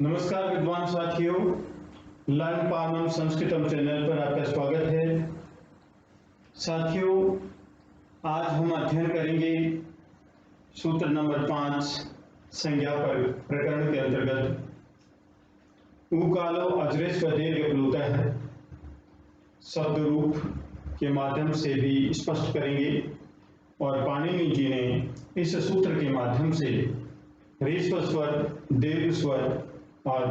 नमस्कार विद्वान साथियों, लर्न पावनम संस्कृतम चैनल पर आपका स्वागत है। साथियों, आज हम अध्ययन करेंगे सूत्र नंबर 5 संज्ञा पर प्रकरण के अंतर्गत ऊकालो अजरेस्व दीर्घ प्लुतः शब्द रूप के माध्यम से भी स्पष्ट करेंगे और पाणिनि जी ने इस सूत्र के माध्यम से ह्रस्व स्वर, दीर्घ स्वर और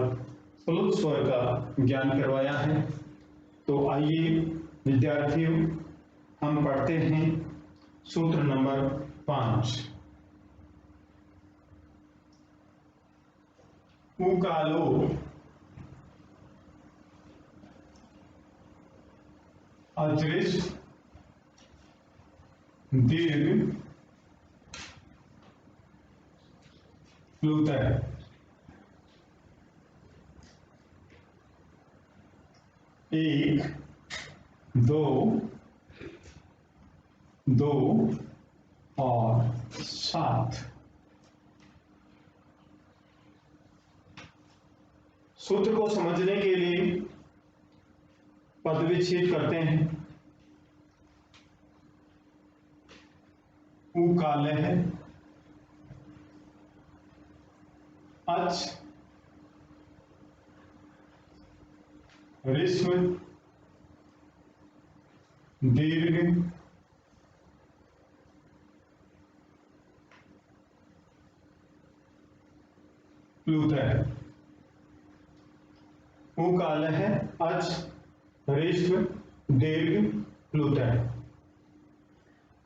प्लुत स्वर का ज्ञान करवाया है। तो आइए विद्यार्थियों, हम पढ़ते हैं सूत्र नंबर 5। ऊकालो अजरेस्व दीर्घ प्लुतः। एक, दो, दो और 7। सूत्र को समझने के लिए पद विच्छेद करते हैं। ऊकालः अच ह्रस्व दीर्घ प्लुतः। ऊकालः अच ह्रस्व दीर्घ प्लुतः।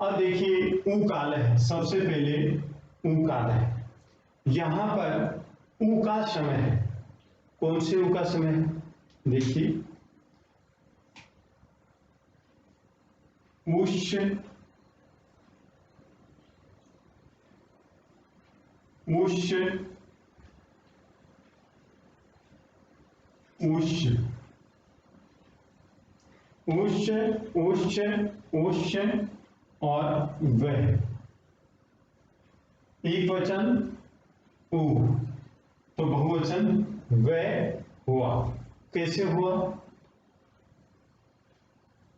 अब देखिए, ऊकालः, सबसे पहले ऊकालः, यहां पर ऊ का समय है। कौन से ऊ का समय है? देखिए, उष्य, उष्य, उष्य, उष्य, उष्य, उष्य और वह। एक वचन ऊ, तो बहुवचन वह हुआ। कैसे हुआ?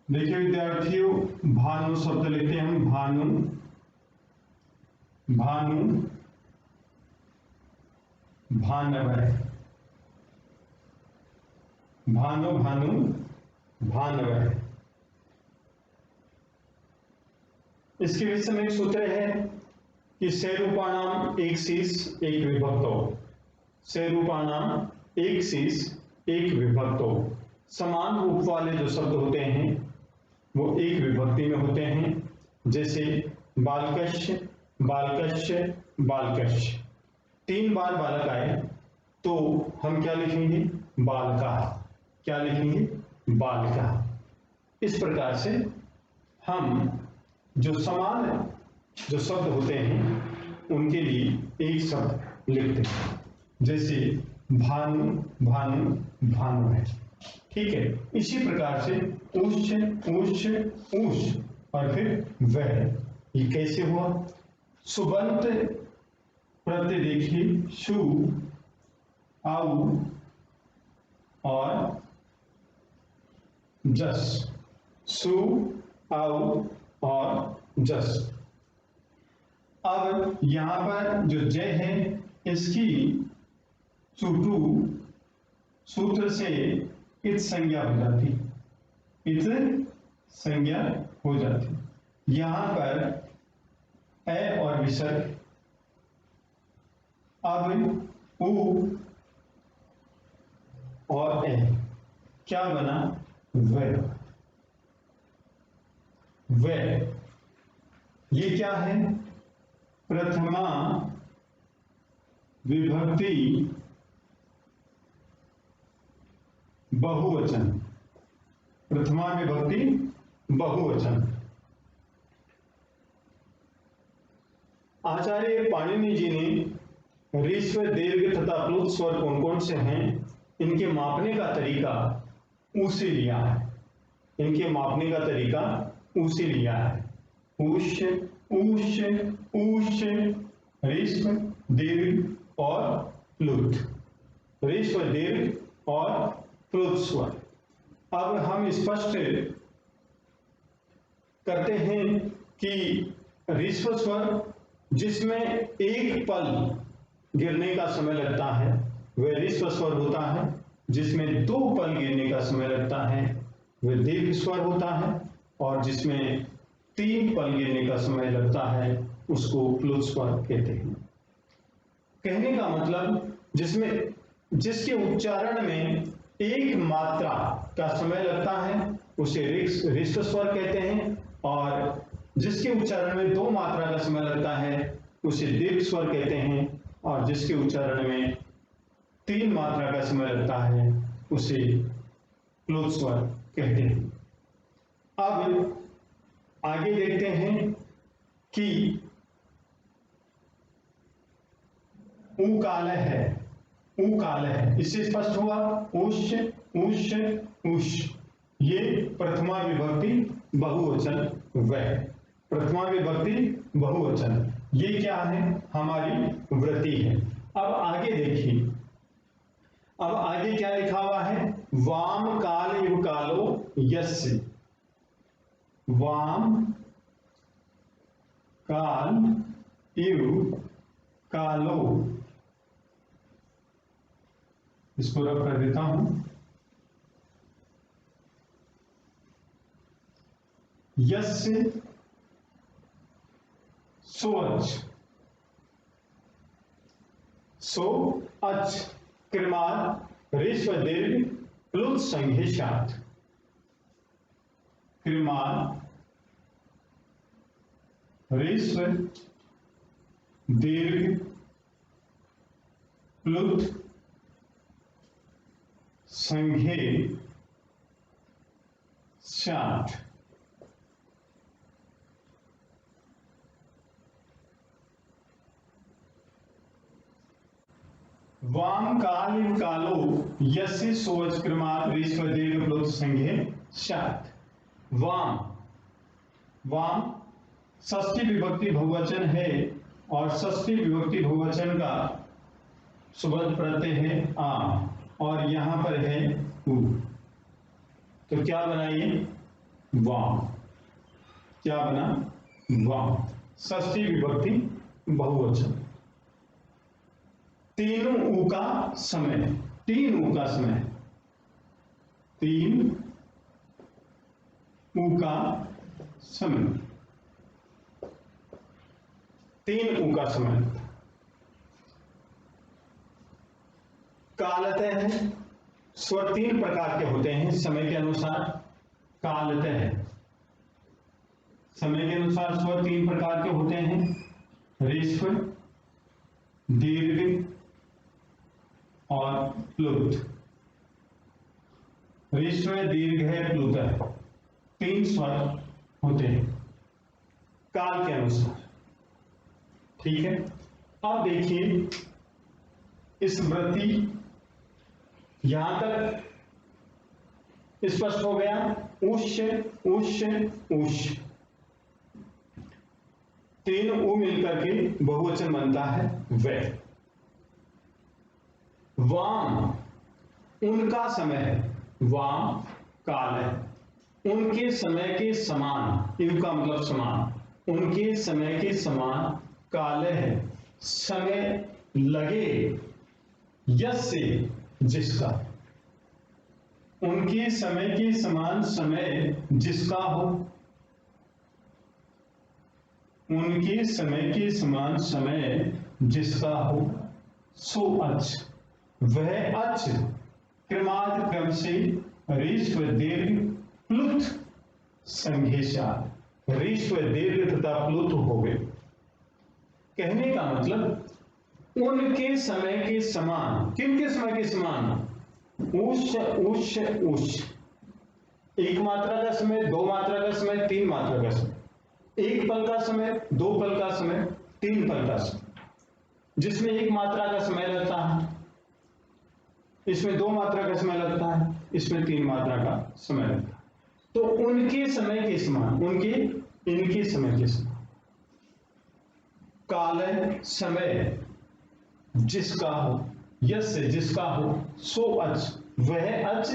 देखिए विद्यार्थियों, भानु शब्द लेते हैं हम। भानु, भानु, भानवः, भानु, भानु, भानवः। इसके विषय में एक सूत्र है कि सेरूपाणाम एक शीश एक विभक्तो। सेरूपाणाम एक शीश एक विभक्तो। समान रूप वाले जो शब्द होते हैं वो एक विभक्ति में होते हैं। जैसे बालकश्य, बालकश्य, बालकश्य। 3 बार बालक आए तो हम क्या लिखेंगे? बालका। क्या लिखेंगे? बालिका। इस प्रकार से हम जो समान जो शब्द होते हैं उनके लिए एक शब्द लिखते हैं। जैसे भानु, भानु, भानु है। ठीक है। इसी प्रकार से उष्च, उष्च, उष्च और फिर वह। ये कैसे हुआ? सुबंत प्रत्यय देखिए, शु, आउ और जस। सु, आउ और जस। अब यहां पर जो जय है, इसकी चुटू सूत्र से इत संज्ञा हो जाती, इत संज्ञा हो जाती। यहां पर ए और विसर्ग। अब उ और ए क्या बना? वह। वह। ये क्या है? प्रथमा विभक्ति बहुवचन। प्रथमा विभक्ति बहुवचन। आचार्य पाणिनि जी ने ह्रस्व, दीर्घ तथा प्लुत स्वर कौन कौन से हैं, इनके मापने का तरीका उसे लिया है। इनके मापने का तरीका उसे लिया है। उष्य, उष्य, उष्य, ह्रस्व, दीर्घ और प्लुत। ह्रस्व दीर्घ और प्लुत स्वर। अब हम स्पष्ट करते हैं कि ह्रस्व स्वर जिसमें एक पल गिरने का समय लगता है वह ह्रस्व स्वर होता है, जिसमें दो पल गिरने का समय लगता है वह दीर्घ स्वर होता है, और जिसमें तीन पल गिरने का समय लगता है उसको प्लुत स्वर कहते हैं। कहने का मतलब जिसके उच्चारण में एक मात्रा का समय लगता है उसे ह्रस्व स्वर कहते हैं, और जिसके उच्चारण में दो मात्रा का समय लगता है उसे दीर्घ स्वर कहते हैं, और जिसके उच्चारण में तीन मात्रा का समय लगता है उसे प्लुत स्वर कहते हैं। अब आगे देखते हैं कि ऊ काल है, ऊ काल है, इससे स्पष्ट हुआ उष उष उष, ये प्रथमा विभक्ति बहुवचन वह, प्रथमा विभक्ति बहुवचन, ये क्या है, हमारी वृत्ति है। अब आगे देखिए, अब आगे क्या लिखा हुआ है, वाम काल इव कालो यस्य, वाम काल इव कालो, इसको रब कर देता हूं, यस्य सोच, सो अच कृमाद ह्रस्व दीर्घ प्लुत संघेशात, कृमाद ह्रस्व दीर्घ प्लुत संघे शात। वाम काल इव कालो यस्य सोच कृमात् ह्रस्व दीर्घ प्लुत संघे शात। वाम, वाम षष्ठी विभक्ति बहुवचन है, और षष्ठी विभक्ति बहुवचन का सुबंध प्रत्यय है आम, और यहां पर है उ, तो क्या बनाइए, वाम, क्या बना, वाम, षष्ठी विभक्ति बहुवचन। तीनों ऊ का समय, तीन ऊ का समय, तीन ऊ का समय, तीन ऊ का समय। कालतः है, स्वर तीन प्रकार के होते हैं समय के अनुसार, कालतः है, समय के अनुसार स्वर तीन प्रकार के होते हैं, ह्रस्व दीर्घ और प्लुत। ह्रस्व दीर्घ है प्लुत है, तीन स्वर होते हैं काल के अनुसार, ठीक है। अब देखिए इस वृत्ति, यहां तक स्पष्ट हो गया, उष उष उष, तीन ऊ मिलकर के बहुवचन बनता है वह। वाम उनका समय है, वाम काल है, उनके समय के समान, इव का मतलब समान, उनके समय के समान काल है, समय लगे, यस्य जिसका, उनके समय के समान समय जिसका हो, उनके समय के समान समय जिसका हो, सो अच, वह अच क्रमाद क्रम से ह्रस्व दीर्घ प्लुत संघेशा, ह्रस्व दीर्घ तथा प्लुत हो गए। कहने का मतलब उनके समय के समान, किनके समय के समान, उष उष उष, एक मात्रा का समय, दो मात्रा का समय, तीन मात्रा का समय, एक पल का समय, दो पल का समय, तीन पल का समय, जिसमें एक मात्रा का समय लगता है, इसमें दो मात्रा का समय लगता है, इसमें तीन मात्रा का समय लगता है। तो उनके समय के समान, उनके इनके समय के समान, काल समय जिसका हो, यस्य जिसका हो, सो अच वह अच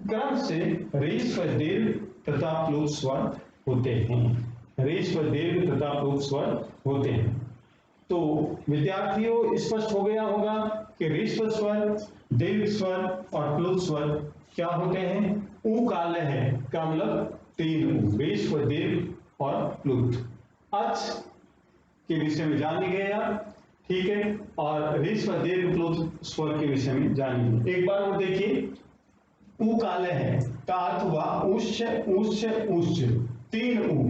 क्रम से रेश व दीर्घ तथा प्लुत स्वर होते हैं। रेश व दीर्घ तथा प्लुत स्वर होते हैं। तो विद्यार्थियों स्पष्ट हो गया होगा कि ह्रस्व स्वर, दीर्घ स्वर और प्लुत स्वर क्या होते हैं। ऊ काल्य है का मतलब 3 ऊ, ह्रस्व, दीर्घ और प्लुत। अच के विषय में जान गया, ठीक है, और ह्रस्व, दीर्घ, प्लुत स्वर के विषय में जानिए। एक बार वो देखिए, ऊ काल्य है का अर्थ हुआ उच्च उच्च उच्च, 3 ऊ,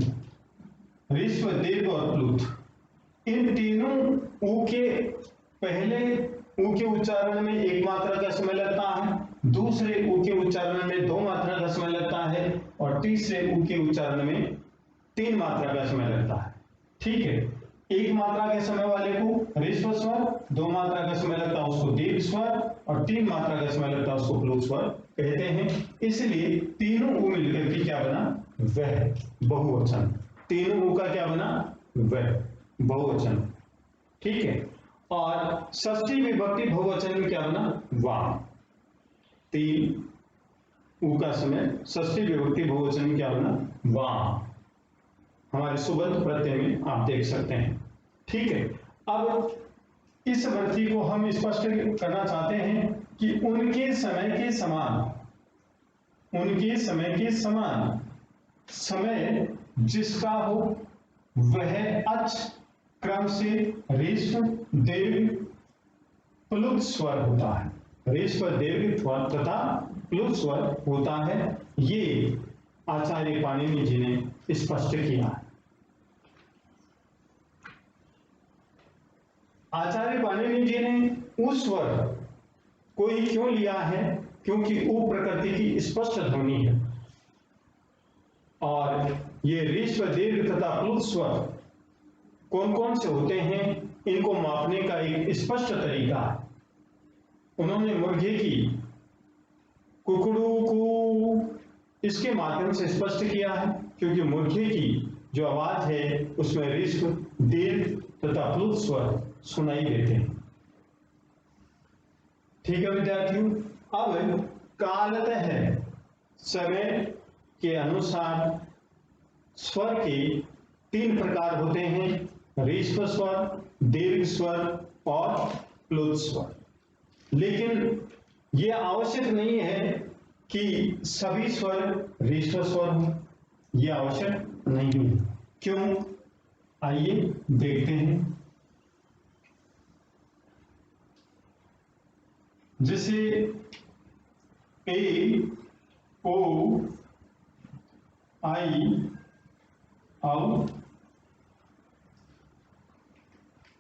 ह्रस्व, दीर्घ और प्लुत। इन तीनों ऊ के पहले ऊ के उच्चारण में 1 मात्रा का समय लगता है, दूसरे ऊ के उच्चारण में 2 मात्रा का समय लगता है और तीसरे ऊ के उच्चारण में 3 मात्रा का समय लगता है। ठीक है, 1 मात्रा के समय वाले को ह्रस्व स्वर, 2 मात्रा का समय लगता है उसको दीर्घ स्वर और 3 मात्रा का समय लगता है उसको प्लुत स्वर कहते हैं। इसलिए तीनों ऊ मिलकर के क्या बना, वह, बहुवचन। तीनों ऊ का क्या बना, वह, बहुवचन। ठीक है, और षष्ठी विभक्ति बहुवचन में क्या बना, वाम। 3 ऊ का समय षष्ठी विभक्ति बहुवचन में क्या बना, वाम। हमारे सुबंत प्रत्यय में आप देख सकते हैं। ठीक है, अब इस वृत्ति को हम स्पष्ट करना चाहते हैं कि उनके समय के समान, उनके समय के समान समय जिसका हो वह अच क्रम से ह्रस्व, दीर्घ, प्लुत स्वर होता है। ह्रस्व, दीर्घ स्वर तथा प्लुत स्वर होता है। ये आचार्य पाणिनि जी ने स्पष्ट किया है। आचार्य पाणिनि जी ने उस स्वर को ही क्यों लिया है, क्योंकि ऊ प्रकृति की स्पष्ट ध्वनि है और ये ह्रस्व, दीर्घ तथा प्लुत स्वर कौन कौन से होते हैं, इनको मापने का एक स्पष्ट तरीका है। उन्होंने मुर्गे की कुकड़ू को इसके माध्यम से स्पष्ट किया है, क्योंकि मुर्गे की जो आवाज है उसमें ह्रस्व, दीर्घ तथा प्लुत स्वर सुनाई देते हैं। ठीक है विद्यार्थियों, अब कालतः समय के अनुसार स्वर के 3 प्रकार होते हैं, ह्रस्व स्वर, दीर्घ स्वर और प्लुत स्वर। लेकिन यह आवश्यक नहीं है कि सभी स्वर ह्रस्व स्वर हो, यह आवश्यक नहीं है। क्यों, आइए देखते हैं। जैसे ए, ओ, आई, औ,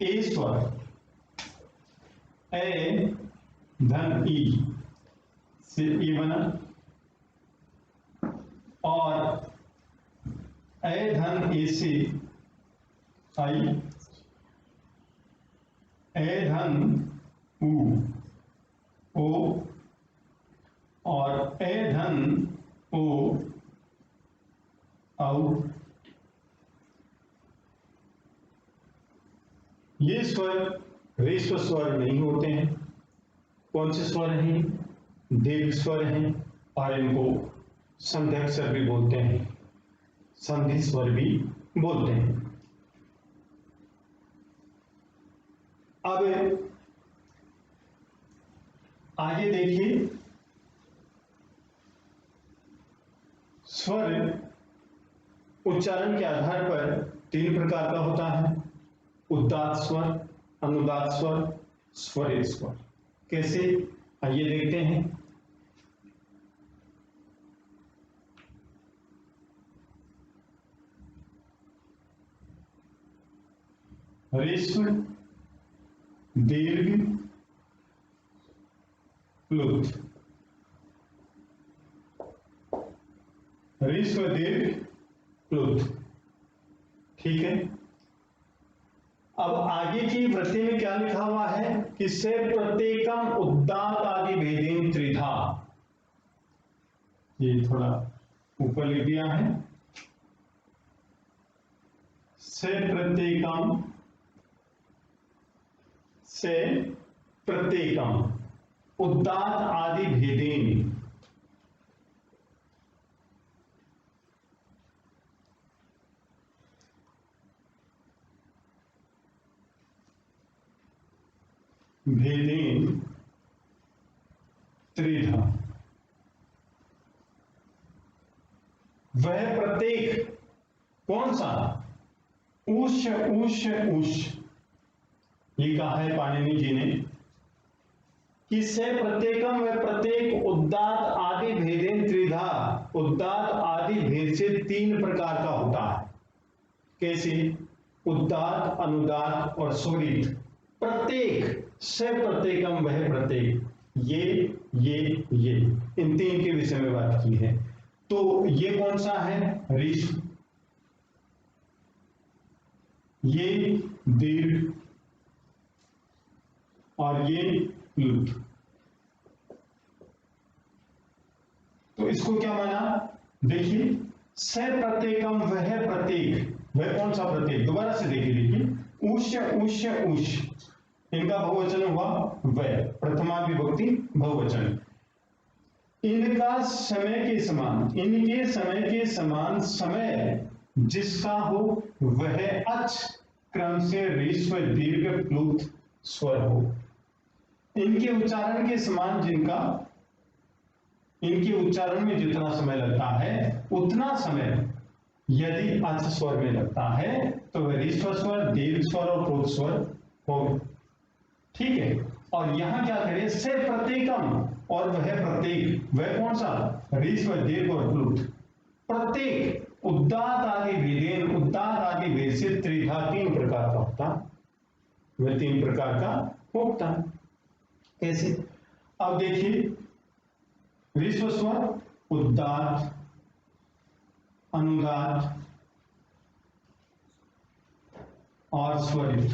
ए स्वर, ए धन ई से ई बना और ए धन ए से आई, ए धन ऊ, ओ और ए धन ओ, औ। ये स्वर ह्रस्व स्वर नहीं होते हैं। कौन से स्वर हैं, दीर्घ स्वर हैं और इनको संध्यक्षर भी बोलते हैं, संधि स्वर भी बोलते हैं। अब आगे देखिए, स्वर उच्चारण के आधार पर 3 प्रकार का होता है, उदात्त स्वर, अनुदात्त स्वर, स्वरित स्वर। कैसे, आइए देखते हैं। ह्रस्व, दीर्घ, प्लुत, ह्रस्व, दीर्घ, प्लुत। ठीक है, अब आगे की वृत्ति में क्या लिखा हुआ है कि से प्रत्येकम उदात्त आदि भेदेन त्रिधा। ये थोड़ा ऊपर लिख दिया है, से प्रत्येकम, से प्रत्येकम उदात्त आदि भेदेन भेदेन त्रिधा। वह प्रत्येक कौन सा? उष उष उष, ये कहा है पाणिनि जी ने कि से प्रत्येकम, वह प्रत्येक उदात्त आदि भेदेन त्रिधा, उदात्त आदि भेद से तीन प्रकार का होता है। कैसे? उदात्त, अनुदात्त और स्वरित। प्रत्येक से प्रत्येकम, वह प्रत्येक, ये इन तीन के विषय में बात की है। तो ये कौन सा है? ऋषभ, ये दीर्घ और ये प्लुत। तो इसको क्या माना? देखिए, से प्रत्येकम, वह प्रत्येक, वह कौन सा प्रत्येक? दोबारा से देखिए, उष उष उष, इनका बहुवचन हुआ वह, प्रथमा विभक्ति बहुवचन। इनका समय के समान, इनके समय के समान समय जिसका हो वह अच क्रम से ऋस्व दीर्घ प्लुत स्वर हो। इनके उच्चारण के समान, जिनका, इनके उच्चारण में जितना समय लगता है उतना समय यदि अच स्वर में लगता है तो वह ऋस्व स्वर, दीर्घ स्वर और प्लुत स्वर हो। ठीक है। और यहां क्या करें? से प्रत्येकम, और वह प्रत्येक, वह कौन सा? ऋस्व, दीर्घ और प्लुत। प्रत्येक उदात्त आदि भेदेन, उदात्त आदि भेद से त्रिधा, तीन प्रकार का होता, वह तीन प्रकार का होता। कैसे? अब देखिए, ऋस्व स्वर उदात्त, अनुदात्त और स्वरित।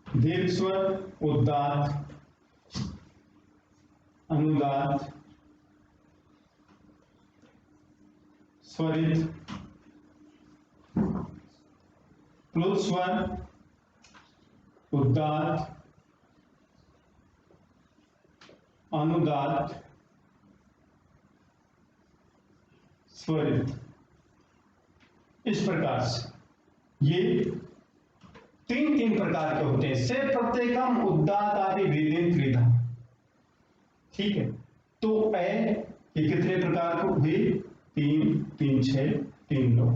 दीर्घ स्वर उदात्त, अनुदात्त, स्वरित। प्लुत स्वर उदात्त, अनुदात्त, स्वरित। इस प्रकार से ये तीन तीन प्रकार के होते हैं। से प्रत्येकम उदात्त आदि भेदेन त्रिधा। ठीक है। तो ये कितने प्रकार के हुए? तीन, तीन छह, तीन नौ।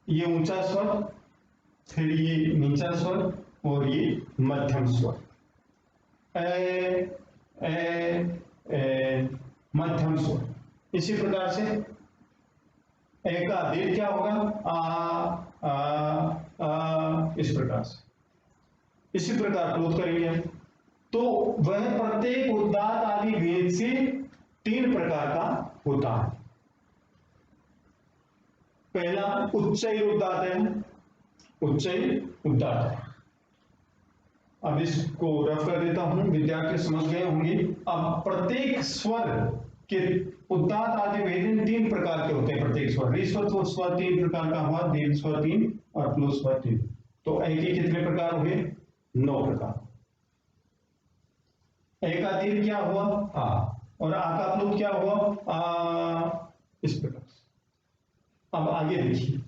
ये ऊंचा स्वर, फिर ये नीचा स्वर और ये मध्यम स्वर। मध्यम स्वर। इसी प्रकार से ए का दीर्घ क्या होगा? इस प्रकार से। इसी प्रकार प्लुत करेंगे। तो वह प्रत्येक उदात्त आदि भेद से तीन प्रकार का होता है। पहला उच्चैर उदात्त है, उच्चैर उदात्त है। अब इसको रफ कर देता हूं, विद्यार्थी समझ गए होंगे। अब प्रत्येक स्वर के उदात्त आदि भेदेन तीन प्रकार के होते हैं। प्रत्येक स्वर, ऋस्व स्वर तीन प्रकार का हुआ, दीर्घ स्वर तीन और प्लुत स्वर तीन। तो ए के कितने प्रकार हुए? 9 प्रकार। ए का दीर्घ क्या हुआ? आ, और आ का प्लुत क्या हुआ? इस प्रकार से। अब आगे देखिए,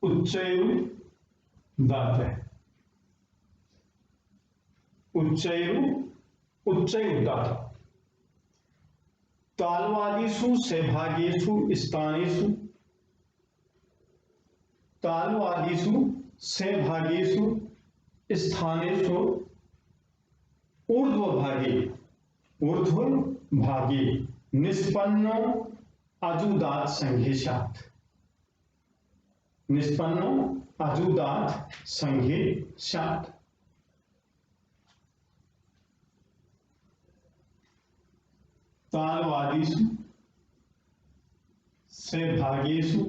उच्चैर दात है, उच्चैर उच्चैरुदात। तालवादीषु सैभागेषु स्थानेषु, तालवादीषु सैभागेषु स्थानेषु ऊर्ध्वभागे, ऊर्ध्वभागे निष्पन्नो अजुदात संघेशात्, निष्पन्नो अजुदात संघेशात्। तालवादीषु सैभागेषु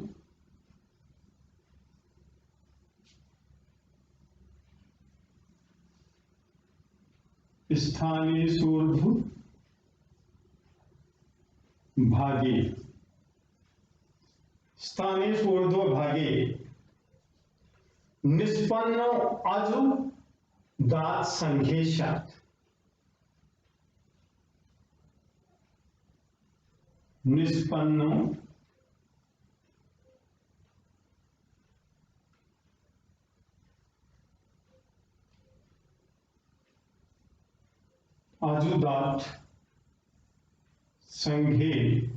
स्थानीय ऊर्ध्व भागे, स्थानीय ऊर्ध्व भागे निष्पन्न अजु दात संघेशात, निष्पन्न अजुदात संघेशात।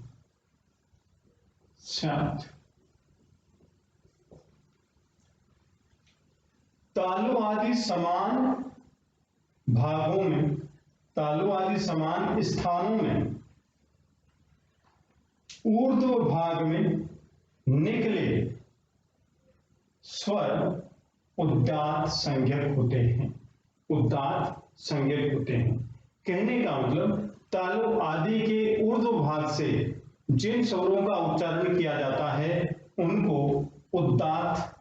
तालु आदि समान भागों में, तालु आदि समान स्थानों में ऊर्ध्व भाग में निकले स्वर उदात्त संज्ञक होते हैं, उदात्त संज्ञक होते हैं। कहने का मतलब तालु आदि के ऊर्ध्व भाग से जिन स्वरों का उच्चारण किया जाता है उनको उदात्त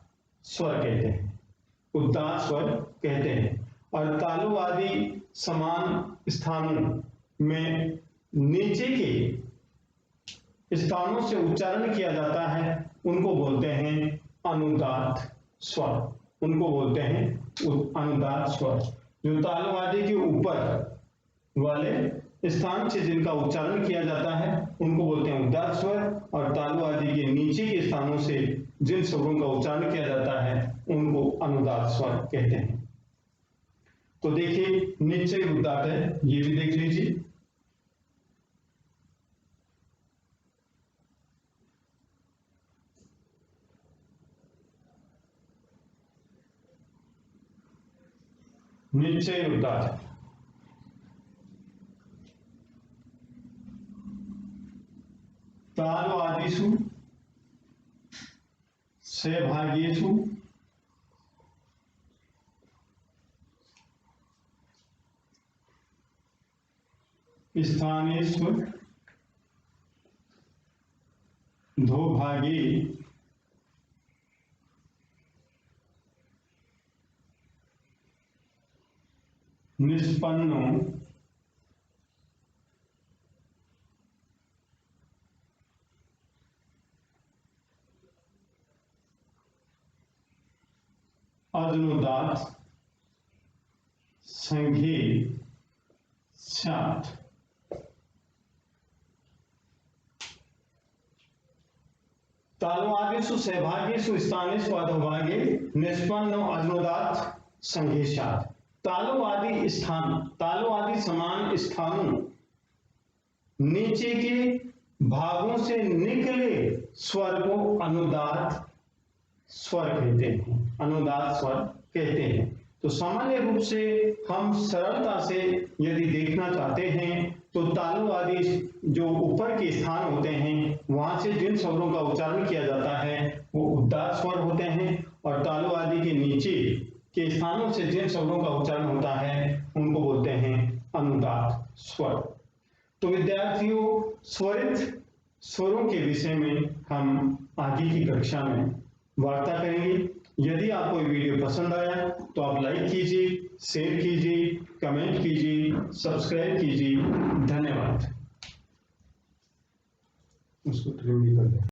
स्वर कहते हैं, उदात्त स्वर कहते हैं। और तालु आदि समान स्थानों में नीचे के स्थानों से उच्चारण किया जाता है उनको बोलते हैं अनुदात्त स्वर, उनको बोलते हैं अनुदात्त स्वर। जो तालु आदि के ऊपर वाले स्थान से जिनका उच्चारण किया जाता है उनको बोलते हैं उदात्त स्वर, और तालु आदि के नीचे के स्थानों से जिन स्वरों का उच्चारण किया जाता है उनको अनुदात्त स्वर कहते हैं। तो देखिए निश्चय उदात्त है, ये भी देख लीजिए। निश्चय उदात्त तालु आदिषु सहभागेषु स्थानेषु धोभागे निष्पन्नो अनुदात्त संघेशात। तालु आदिषु सहभागेषु स्थानेषु अधोभागे निष्पन्नो अनुदात्त संघेशात। तालु आदि स्थान, तालु आदि समान स्थानों नीचे के भागों से निकले स्वर को अनुदात्त स्वर कहते हैं, अनुदात्त स्वर कहते हैं। तो सामान्य रूप से हम सरलता से यदि देखना चाहते हैं तो तालु आदि जो ऊपर के स्थान होते हैं वहां से जिन स्वरों का उच्चारण किया जाता है वो उदात्त स्वर होते हैं, और तालु आदि के नीचे के स्थानों से जिन स्वरों का उच्चारण होता है उनको बोलते हैं अनुदात्त स्वर। तो विद्यार्थियों, स्वरित स्वरों के विषय में हम आगे की कक्षा में वार्ता करेंगे। यदि आपको ये वीडियो पसंद आया तो आप लाइक कीजिए, शेयर कीजिए, कमेंट कीजिए, सब्सक्राइब कीजिए। धन्यवाद। उसको ट्रिम भी कर दें।